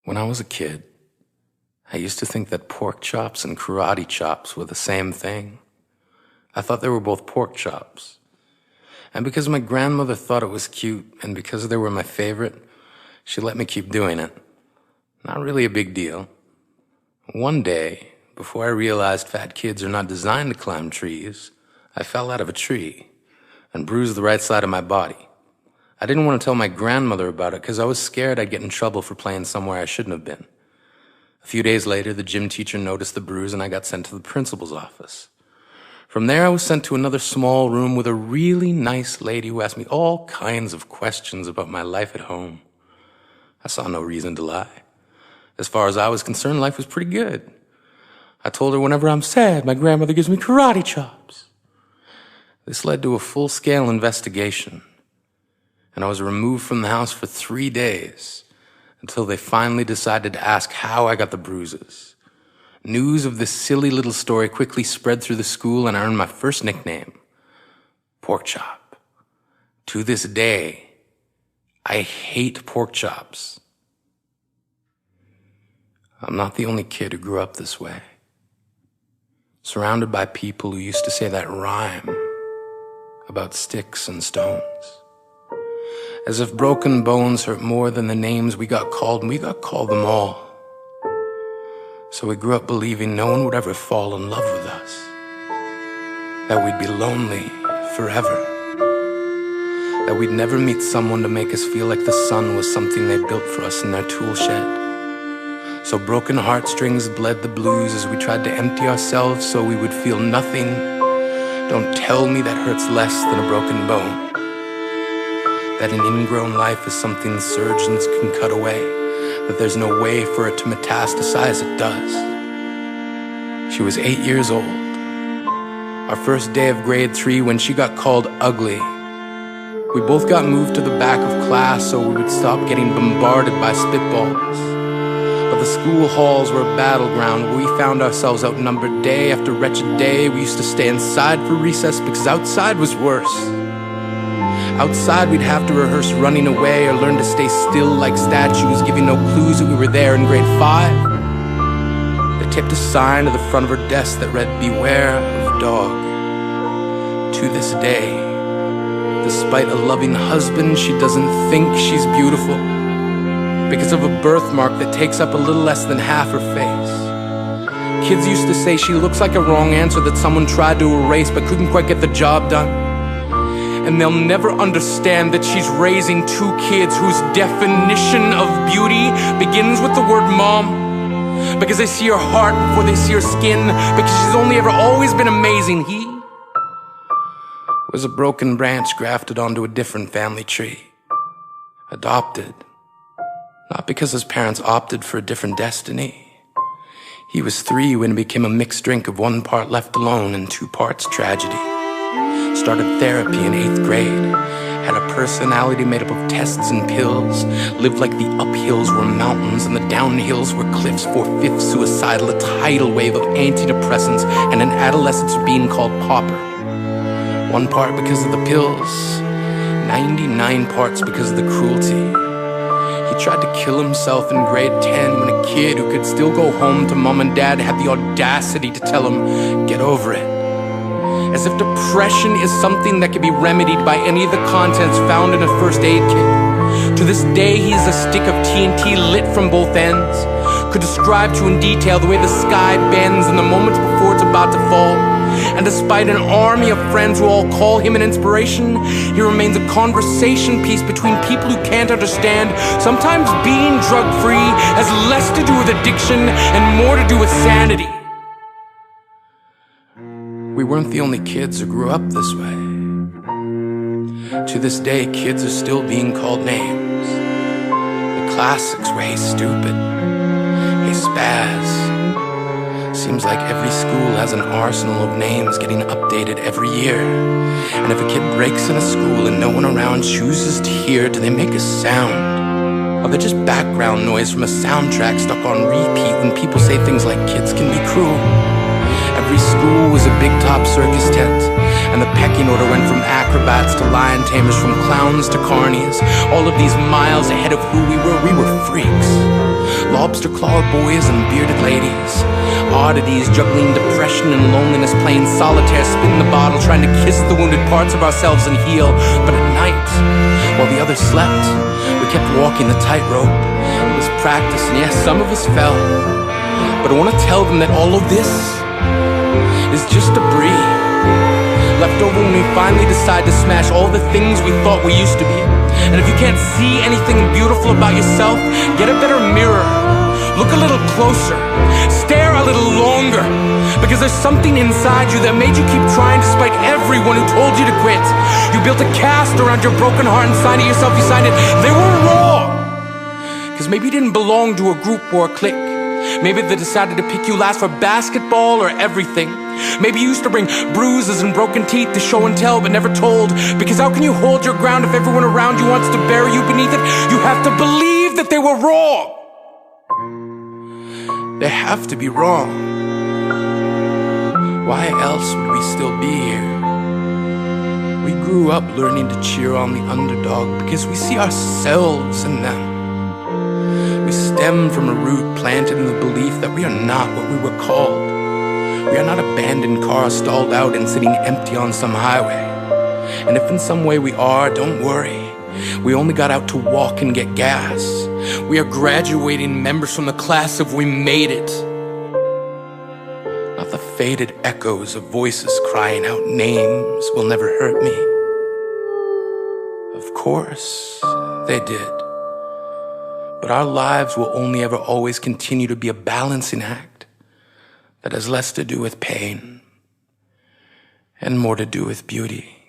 When I was a kid, I used to think that pork chops and karate chops were the same thing. I thought they were both pork chops. And because my grandmother thought it was cute, and because they were my favorite, she let me keep doing it. Not really a big deal. One day, before I realized fat kids are not designed to climb trees, I fell out of a tree and bruised the right side of my body. I didn't want to tell my grandmother about it because I was scared I'd get in trouble for playing somewhere I shouldn't have been. A few days later, the gym teacher noticed the bruise and I got sent to the principal's office. From there, I was sent to another small room with a really nice lady who asked me all kinds of questions about my life at home. I saw no reason to lie. As far as I was concerned, life was pretty good. I told her whenever I'm sad, my grandmother gives me karate chops. This led to a full-scale investigation, and I was removed from the house for 3 days until they finally decided to ask how I got the bruises. News of this silly little story quickly spread through the school, and I earned my first nickname, Pork Chop. To this day, I hate pork chops. I'm not the only kid who grew up this way, surrounded by people who used to say that rhyme about sticks and stones. As if broken bones hurt more than the names we got called, and we got called them all. So we grew up believing no one would ever fall in love with us, that we'd be lonely forever, that we'd never meet someone to make us feel like the sun was something they built for us in their tool shed. So broken heartstrings bled the blues as we tried to empty ourselves so we would feel nothing. Don't tell me that hurts less than a broken bone, that an ingrown life is something surgeons can cut away, that there's no way for it to metastasize. It does. She was 8 years old, our first day of grade 3, when she got called ugly. We both got moved to the back of class so we would stop getting bombarded by spitballs. But the school halls were a battleground where we found ourselves outnumbered day after wretched day. We used to stay inside for recess because outside was worse. Outside we'd have to rehearse running away or learn to stay still like statues, giving no clues that we were there in grade 5. They taped a sign to the front of her desk that read, "Beware of dog." To this day, despite a loving husband, she doesn't think she's beautiful because of a birthmark that takes up a little less than half her face. Kids used to say she looks like a wrong answer that someone tried to erase but couldn't quite get the job done. And they'll never understand that she's raising 2 kids whose definition of beauty begins with the word mom, because they see her heart before they see her skin, because she's only ever always been amazing. He was a broken branch grafted onto a different family tree, adopted. Not because his parents opted for a different destiny. He was 3 when it became a mixed drink of 1 part left alone and 2 parts tragedy. Started therapy in 8th grade. Had a personality made up of tests and pills. Lived like the uphills were mountains and the downhills were cliffs. 4/5 suicidal, a tidal wave of antidepressants, and an adolescence being called pauper. 1 part because of the pills, 99 parts because of the cruelty. He tried to kill himself in grade 10 when a kid who could still go home to mom and dad had the audacity to tell him, "Get over it." As if depression is something that can be remedied by any of the contents found in a first aid kit. To this day, he is a stick of TNT lit from both ends. Could describe to in detail the way the sky bends in the moments before it's about to fall. And despite an army of friends who all call him an inspiration, he remains a conversation piece between people who can't understand. Sometimes being drug-free has less to do with addiction and more to do with sanity. We weren't the only kids who grew up this way. To this day, kids are still being called names. The classics were "Hey stupid," "Hey spaz." Seems like every school has an arsenal of names getting updated every year. And if a kid breaks in a school and no one around chooses to hear, do they make a sound? Or they're just background noise from a soundtrack stuck on repeat when people say things like kids can be cruel? Every school was a big top circus tent, and the pecking order went from acrobats to lion tamers, from clowns to carnies. All of these miles ahead of who we were freaks. lobster-clawed boys and bearded ladies, oddities juggling depression and loneliness, playing solitaire, spinning the bottle, trying to kiss the wounded parts of ourselves and heal. But at night, while the others slept, we kept walking the tightrope. It was practice, and yes, some of us fell. But I want to tell them that all of this is just debris left over when we finally decide to smash all the things we thought we used to be. And if you can't see anything beautiful about yourself, get a better mirror. Look a little closer. Stare a little longer. Because there's something inside you that made you keep trying despite everyone who told you to quit. You built a cast around your broken heart and signed it yourself. You signed it. They were wrong. Because maybe you didn't belong to a group or a clique. Maybe they decided to pick you last for basketball or everything. Maybe you used to bring bruises and broken teeth to show and tell but never told. Because how can you hold your ground if everyone around you wants to bury you beneath it? You have to believe that they were wrong. They have to be wrong. Why else would we still be here? We grew up learning to cheer on the underdog because we see ourselves in them. We stem from a root planted in the belief that we are not what we were called. We are not abandoned cars stalled out and sitting empty on some highway. And if in some way we are, don't worry. We only got out to walk and get gas. We are graduating members from the class of We Made It. Not the faded echoes of voices crying out names will never hurt me. Of course, they did. But our lives will only ever always continue to be a balancing act that has less to do with pain and more to do with beauty.